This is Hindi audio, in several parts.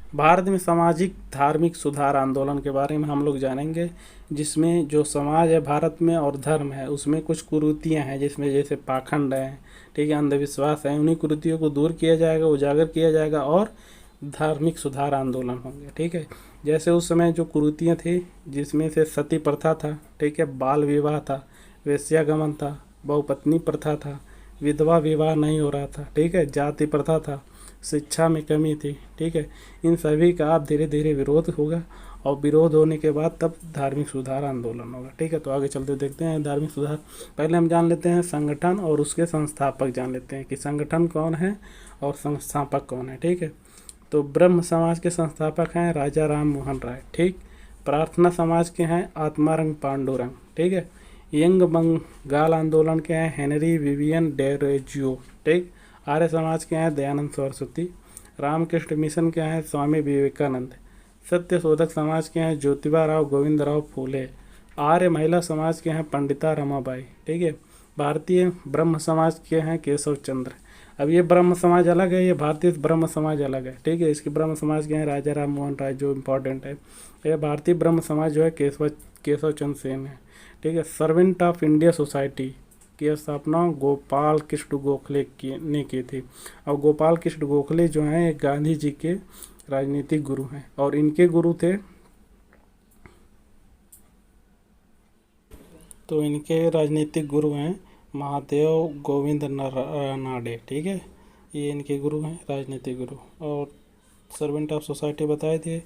भारत में सामाजिक धार्मिक सुधार आंदोलन के बारे में हम लोग जानेंगे, जिसमें जो समाज है भारत में और धर्म है उसमें कुछ कुरीतियाँ हैं, जिसमें जैसे पाखंड है, ठीक है, अंधविश्वास है, उन्हीं कुरीतियों को दूर किया जाएगा, उजागर किया जाएगा और धार्मिक सुधार आंदोलन होंगे। ठीक है, जैसे उस समय जो कुरीतियाँ थी जिसमें से सती प्रथा था, ठीक है, बाल विवाह था, वेश्यागमन था, बहुपत्नी प्रथा था, विधवा विवाह नहीं हो रहा था, ठीक है, जाति प्रथा था, शिक्षा में कमी थी, ठीक है, इन सभी का अब धीरे धीरे विरोध होगा और विरोध होने के बाद तब धार्मिक सुधार आंदोलन होगा। ठीक है, तो आगे चलते देखते हैं धार्मिक सुधार। पहले हम जान लेते हैं संगठन और उसके संस्थापक जान लेते हैं कि संगठन कौन है और संस्थापक कौन है। ठीक है, तो ब्रह्म समाज के संस्थापक हैं राजा राम मोहन राय। ठीक, प्रार्थना समाज के हैं आत्मारंग पांडुरंग। ठीक है, यंग बंगाल आंदोलन के हैं हेनरी विवियन डेरोजियो। ठीक, आर्य समाज के हैं दयानंद सरस्वती। रामकृष्ण मिशन के हैं स्वामी विवेकानंद। सत्य शोधक समाज के हैं ज्योतिबा राव गोविंद राव फूले। आर्य महिला समाज के हैं पंडिता रमाबाई। ठीक है, भारतीय ब्रह्म समाज के हैं केशव चंद्र। अब ये ब्रह्म समाज अलग है, ये भारतीय ब्रह्म समाज अलग है। ठीक है, इसके ब्रह्म समाज के हैं राजा राम मोहन राय जो इम्पोर्टेंट है। यह भारतीय ब्रह्म समाज जो है केशव चंद्र सेन है। ठीक है, सर्वेंट ऑफ इंडिया सोसाइटी की स्थापना गोपाल कृष्ण गोखले ने की थी। और गोपाल कृष्ण गोखले जो हैं गांधी जी के राजनीतिक गुरु हैं और इनके गुरु थे, तो इनके राजनीतिक गुरु हैं महादेव गोविंद नाडे। ठीक है, ये इनके गुरु हैं राजनीतिक गुरु। और सर्वेंट ऑफ सोसाइटी बताए थे।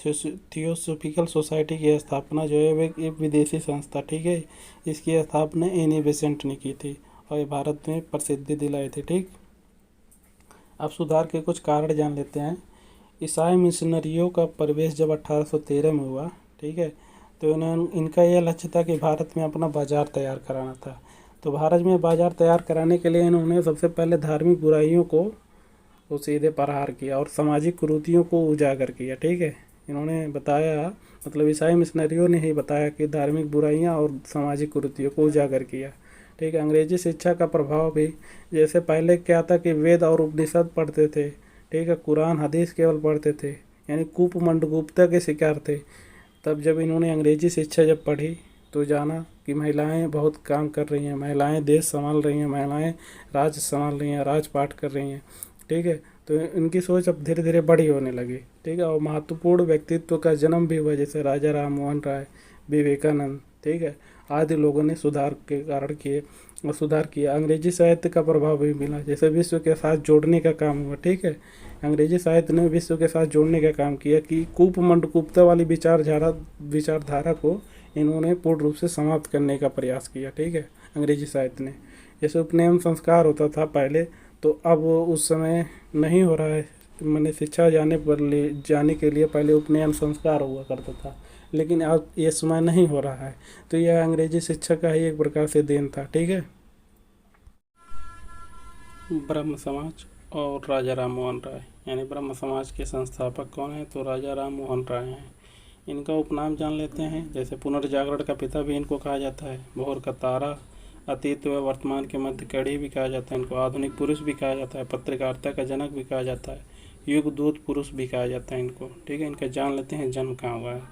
थियोसॉफिकल सोसाइटी की स्थापना जो है वे एक विदेशी संस्था, ठीक है, इसकी स्थापना एनी बेसेंट ने की थी और ये भारत में प्रसिद्धि दिलाई थी। ठीक, अब सुधार के कुछ कारण जान लेते हैं। ईसाई मिशनरियों का प्रवेश जब 1813 में हुआ, ठीक है, तो इनका यह लक्ष्य था कि भारत में अपना बाजार तैयार कराना था। तो भारत में बाजार तैयार कराने के लिए इन्होंने सबसे पहले धार्मिक बुराइयों को सीधे प्रहार किया और सामाजिक कुरीतियों को उजागर किया। ठीक है, इन्होंने बताया, मतलब ईसाई मिशनरियों ने ही बताया कि धार्मिक बुराइयां और सामाजिक कुरीतियों को उजागर किया। ठीक है, अंग्रेजी शिक्षा का प्रभाव भी, जैसे पहले क्या था कि वेद और उपनिषद पढ़ते थे, ठीक है, कुरान हदीस केवल पढ़ते थे, यानी कूपमंडगुप्ता के शिकार थे। तब जब इन्होंने अंग्रेजी शिक्षा जब पढ़ी तो जाना कि महिलाएं बहुत काम कर रही हैं, महिलाएं देश संभाल रही हैं, महिलाएं राज्य संभाल रही हैं, राजपाट कर रही हैं। ठीक है, तो इनकी सोच अब धीरे धीरे बड़ी होने लगी। ठीक है, और महत्वपूर्ण व्यक्तित्व का जन्म भी हुआ, जैसे राजा राम मोहन राय, विवेकानंद, ठीक है, आदि लोगों ने सुधार के कारण किए और सुधार किया। अंग्रेजी साहित्य का प्रभाव भी मिला, जैसे विश्व के साथ जोड़ने का काम हुआ। ठीक है, अंग्रेजी साहित्य ने विश्व के साथ जोड़ने का काम किया कि कूपमंडगुप्ता वाली विचारधारा को इन्होंने पूर्ण रूप से समाप्त करने का प्रयास किया। ठीक है, अंग्रेजी साहित्य ने, जैसे उपनयन संस्कार होता था पहले, तो अब उस समय नहीं हो रहा है। मैंने शिक्षा जाने के लिए पहले उपनयन संस्कार हुआ करता था, लेकिन अब ये समय नहीं हो रहा है। तो यह अंग्रेजी शिक्षा का ही एक प्रकार से देन था। ठीक है, ब्रह्म समाज और राजा राम मोहन राय, यानी ब्रह्म समाज के संस्थापक कौन है, तो राजा राम मोहन राय हैं। इनका उपनाम जान लेते हैं, जैसे पुनर्जागरण का पिता भी इनको कहा जाता है, भोर का तारा, अतीत व वर्तमान के मध्य कड़ी भी कहा जाता है इनको, आधुनिक पुरुष भी कहा जाता है, पत्रकारिता का जनक भी कहा जाता है, युग दूत पुरुष भी कहा जाता है इनको। ठीक है, इनका जान लेते हैं जन्म कहाँ हुआ है।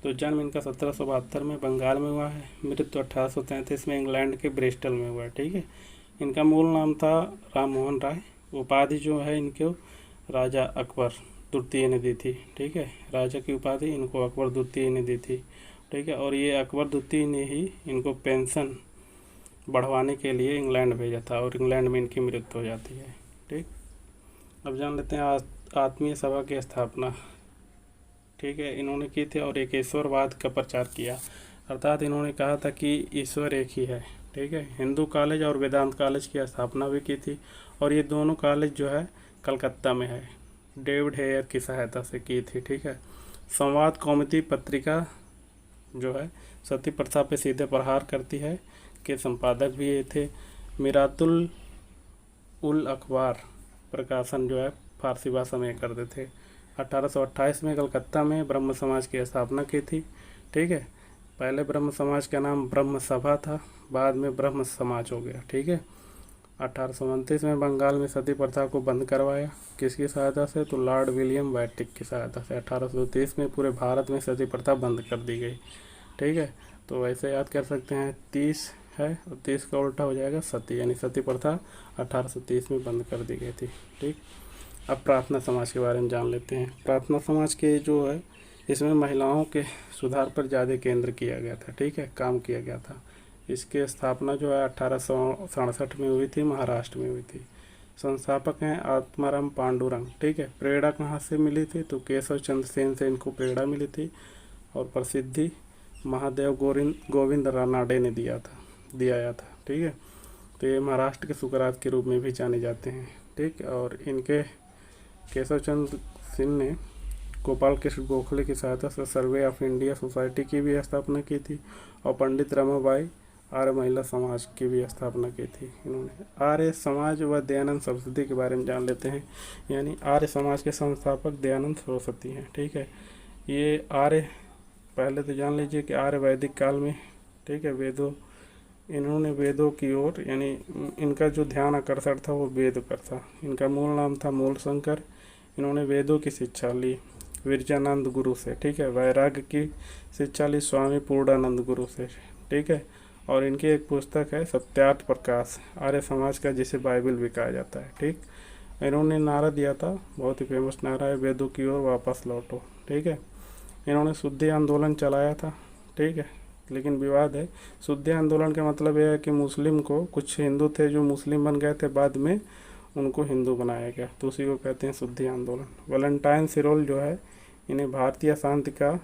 तो जन्म इनका 1772 में बंगाल में हुआ है, मृत्यु 1833 में इंग्लैंड के ब्रिस्टल में हुआ है। ठीक है, इनका मूल नाम था राम मोहन राय। उपाधि जो है इनको राजा अकबर द्वितीय ने दी थी। ठीक है, राजा की उपाधि इनको अकबर द्वितीय ने दी थी। ठीक है, और ये अकबर द्वितीय ने ही इनको पेंशन बढ़वाने के लिए इंग्लैंड भेजा था और इंग्लैंड में इनकी मृत्यु हो जाती है। ठीक, अब जान लेते हैं आत्मीय सभा की स्थापना। ठीक है, इन्होंने की थी और एक ईश्वरवाद का प्रचार किया, अर्थात इन्होंने कहा था कि ईश्वर एक ही है। ठीक है, हिंदू कॉलेज और वेदांत कॉलेज की स्थापना भी की थी और ये दोनों कॉलेज जो है कलकत्ता में है, डेविड हेयर की सहायता से की थी। ठीक है, संवाद कौमुदी पत्रिका जो है सती प्रथा पे सीधे प्रहार करती है के संपादक भी ये थे। मिरातुल उल अखबार प्रकाशन जो है फारसी भाषा में करते थे। 1828 में कलकत्ता में ब्रह्म समाज की स्थापना की थी। ठीक है, पहले ब्रह्म समाज का नाम ब्रह्म सभा था, बाद में ब्रह्म समाज हो गया। ठीक है, 1829 में बंगाल में सती प्रथा को बंद करवाया, किसकी सहायता से? तो लॉर्ड विलियम बेंटिक की सहायता से। 1830 में पूरे भारत में सती प्रथा बंद कर दी गई। ठीक है, तो वैसे याद कर सकते हैं 30 है और 30 का उल्टा हो जाएगा सती, यानी सती प्रथा 1830 में बंद कर दी गई थी। ठीक, अब प्रार्थना समाज के बारे में जान लेते हैं। प्रार्थना समाज के जो है इसमें महिलाओं के सुधार पर ज़्यादा केंद्र किया गया था। ठीक है, काम किया गया था। इसकी स्थापना जो है 1867 में हुई थी, महाराष्ट्र में हुई थी। संस्थापक हैं आत्माराम पांडुरंग। ठीक है, प्रेरणा कहाँ से मिली थी? तो केशव चंद्र सेन से इनको प्रेरणा मिली थी और प्रसिद्धि महादेव गोविंद रानाडे ने दिया था। ठीक है, तो ये महाराष्ट्र के सुकरात के रूप में भी जाने जाते हैं। ठीक, और इनके केशव चंद्र सिंह ने गोपाल कृष्ण गोखले की सहायता से सर्वे ऑफ इंडिया सोसाइटी की भी स्थापना की थी और पंडित रमाबाई आर्य महिला समाज की भी स्थापना की थी इन्होंने। आर्य समाज व दयानंद सरस्वती के बारे में जान लेते हैं। यानी आर्य समाज के संस्थापक दयानंद सरस्वती हैं। ठीक है, ये आर्य, पहले तो जान लीजिए कि आर्य वैदिक काल में, ठीक है, इन्होंने वेदों की ओर, यानी इनका जो ध्यान आकर्षण था वो वेद पर था। इनका मूल नाम था मूलशंकर। इन्होंने वेदों की शिक्षा ली विरजानंद गुरु से। ठीक है, वैराग्य की शिक्षा ली स्वामी पूर्णानंद गुरु से। ठीक है, और इनकी एक पुस्तक है सत्यार्थ प्रकाश आर्य समाज का, जिसे बाइबल भी कहा जाता है। ठीक, इन्होंने नारा दिया था, बहुत ही फेमस नारा है, वेदों की ओर वापस लौटो। ठीक है, इन्होंने शुद्धि आंदोलन चलाया था। ठीक है, लेकिन विवाद है। शुद्धि आंदोलन का मतलब यह है कि मुस्लिम को, कुछ हिंदू थे जो मुस्लिम बन गए थे, बाद में उनको हिंदू बनाया गया, तो उसी को कहते हैं शुद्धि आंदोलन। वैलेंटाइन सिरोल जो है, इन्हें भारतीय शांति का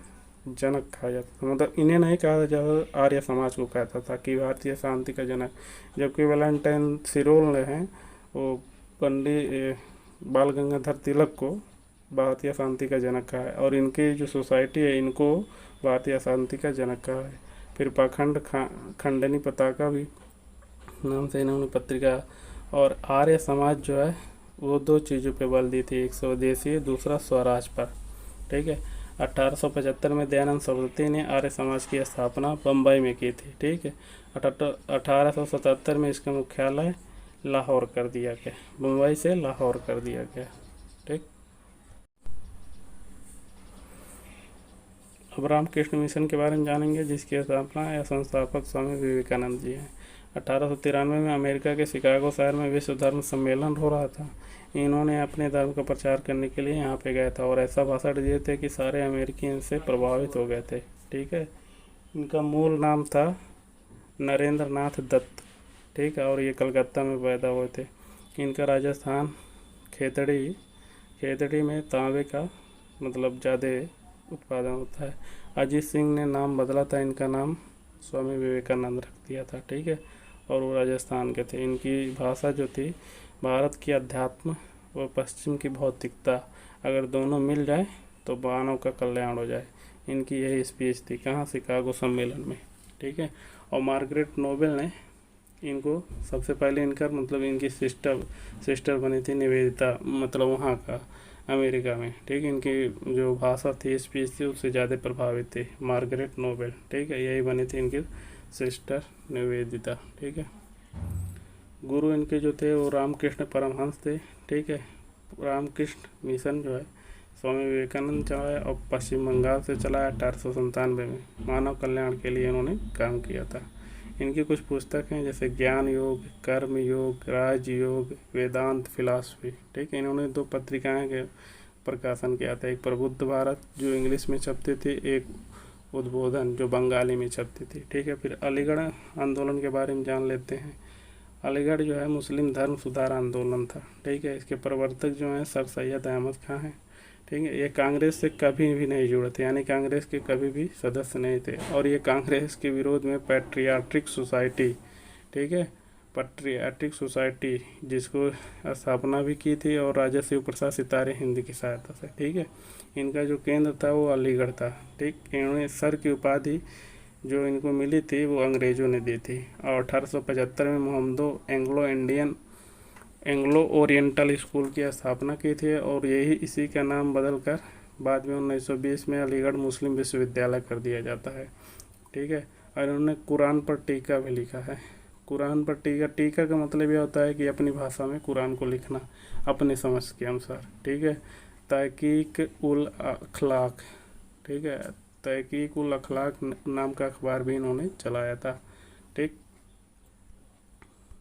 जनक कहा जाता था। मतलब इन्हें नहीं कहा जाता, आर्य समाज को कहता था कि भारतीय शांति का जनक, जबकि वैलेंटाइन सिरोल ने हैं वो पंडित बाल गंगाधर तिलक को भारतीय शांति का जनक कहा है, और इनकी जो सोसाइटी है इनको भारतीय शांति का जनक कहा है। फिर पाखंड खंडनी पताका भी नाम से इन्होंने पत्रिका। और आर्य समाज जो है वो दो चीज़ों पे बल दी थी, एक स्वदेशी, दूसरा स्वराज पर। ठीक है, 1875 में दयानंद सरस्वती ने आर्य समाज की स्थापना बम्बई में की थी। ठीक है, 1877 में इसका मुख्यालय लाहौर कर दिया गया, मुंबई से लाहौर कर दिया गया। ठीक, अब रामकृष्ण मिशन के बारे में जानेंगे, जिसकी स्थापना या संस्थापक स्वामी विवेकानंद जी हैं। 1893 में अमेरिका के शिकागो शहर में विश्व धर्म सम्मेलन हो रहा था। इन्होंने अपने धर्म का प्रचार करने के लिए यहाँ पे गए थे और ऐसा भाषण दिए थे कि सारे अमेरिकी इनसे प्रभावित हो गए थे। ठीक है, इनका मूल नाम था नरेंद्र नाथ दत्त। ठीक है, और ये कलकत्ता में पैदा हुए थे। इनका राजस्थान खेतड़ी में तांबे का मतलब ज़्यादा उत्पादन होता है। अजीत सिंह ने नाम बदला था, इनका नाम स्वामी विवेकानंद रख दिया था। ठीक है, और वो राजस्थान के थे। इनकी भाषा जो थी, भारत की अध्यात्म व पश्चिम की भौतिकता अगर दोनों मिल जाए तो मानव का कल्याण हो जाए, इनकी यही स्पीच थी। कहाँ? शिकागो सम्मेलन में। ठीक है, और मार्गरेट नोबेल ने इनको सबसे पहले, इनका मतलब इनकी सिस्टर बनी थी निवेदिता, मतलब वहाँ का अमेरिका में। ठीक है, इनकी जो भाषा थी, स्पीच थी, उससे ज़्यादा प्रभावित थी मार्गरेट नोबेल। ठीक है, यही बनी थी इनकी सिस्टर निवेदिता। ठीक है, गुरु इनके जो थे वो रामकृष्ण परमहंस थे। ठीक है, रामकृष्ण मिशन जो है स्वामी विवेकानंद चलाया और पश्चिम बंगाल से चलाया 1897 में। मानव कल्याण के लिए इन्होंने काम किया था। इनकी कुछ पुस्तक हैं, जैसे ज्ञान योग, कर्म योग, राजयोग, वेदांत, फिलॉसफी। ठीक है, इन्होंने 2 पत्रिकाएं के प्रकाशन किया था, एक प्रबुद्ध भारत जो इंग्लिश में छपती थी, एक उद्बोधन जो बंगाली में छपती थी। ठीक है, फिर अलीगढ़ आंदोलन के बारे में जान लेते हैं। अलीगढ़ जो है मुस्लिम धर्म सुधार आंदोलन था। ठीक है, इसके प्रवर्तक जो हैं सर सैयद अहमद खां हैं। ठीक है, ये कांग्रेस से कभी भी नहीं जुड़े थे, यानी कांग्रेस के कभी भी सदस्य नहीं थे, और ये कांग्रेस के विरोध में पैट्रियाटिक सोसाइटी, ठीक है, पैट्रियाटिक सोसाइटी जिसको स्थापना भी की थी, और राजा शिव प्रसाद सितारे हिंद की सहायता से। ठीक है, इनका जो केंद्र था वो अलीगढ़ था। ठीक, इन्होंने सर की उपाधि जो इनको मिली थी वो अंग्रेज़ों ने दी थी, और 1875 में मोहम्मदो एंग्लो ओरिएंटल स्कूल की स्थापना की थी, और यही इसी का नाम बदलकर बाद में 1920 में अलीगढ़ मुस्लिम विश्वविद्यालय कर दिया जाता है। ठीक है, और इन्होंने कुरान पर टीका भी लिखा है। कुरान पर टीका, टीका का मतलब यह होता है कि अपनी भाषा में कुरान को लिखना अपनी समझ के अनुसार, ठीक है। तहकीक उल अखलाक, ठीक है, तहकीक उल अखलाक नाम का अखबार भी इन्होंने चलाया था, ठीक।